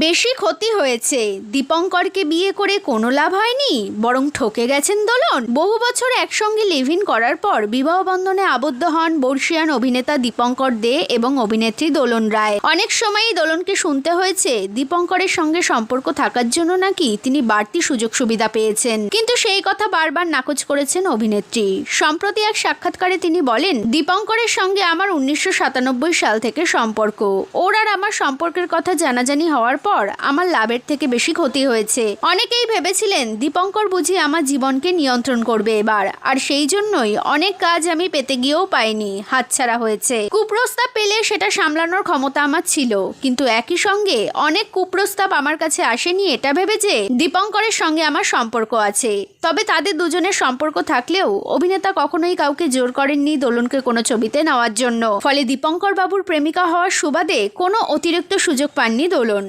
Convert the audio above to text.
বেশি ক্ষতি হয়েছে। দীপঙ্করকে বিয়ে করে কোনো লাভ হয়নি, বরং ঠকে গেছেন দোলন। বহু বছর একসঙ্গে লিভ ইন করার পর বিবাহ বন্ধনে আবদ্ধ হন বর্ষিয়ান অভিনেতা দীপঙ্কর দে এবং অভিনেত্রী দোলন রায়। অনেক সময়ই দোলনকে শুনতে হয়েছে দীপঙ্করের সঙ্গে সম্পর্ক থাকার জন্য নাকি তিনি বাড়তি সুযোগ সুবিধা পেয়েছেন, কিন্তু সেই কথা বারবার নাকচ করেছেন অভিনেত্রী। সম্প্রতি এক সাক্ষাৎকারে তিনি বলেন, দীপঙ্করের সঙ্গে আমার 1997 সাল থেকে সম্পর্ক। ওর আর আমার সম্পর্কের কথা জানাজানি হওয়ার পর আমার লাভের থেকে বেশি ক্ষতি হয়েছে। অনেকেই ভেবেছিলেন দীপঙ্কর বুঝি আমার জীবনকে নিয়ন্ত্রণ করবে এবার, আর সেই জন্যই অনেক কাজ আমি পেতে গিয়েও পাইনি, হাতছাড়া হয়েছে। কুপ্রস্তাব পেলে সেটা সামলানোর ক্ষমতা আমার ছিল, কিন্তু একই সঙ্গে অনেক কুপ্রস্তাব আমার কাছে আসেনি এটা ভেবে যে দীপঙ্করের সঙ্গে আমার সম্পর্ক আছে। তবে তাদের দুজনের সম্পর্ক থাকলেও অভিনেতা কখনোই কাউকে জোর করেননি দোলনকে কোনো ছবিতে নেওয়ার জন্য। ফলে দীপঙ্কর বাবুর প্রেমিকা হওয়ার সুবাদে কোনো অতিরিক্ত সুযোগ পাননি দোলন।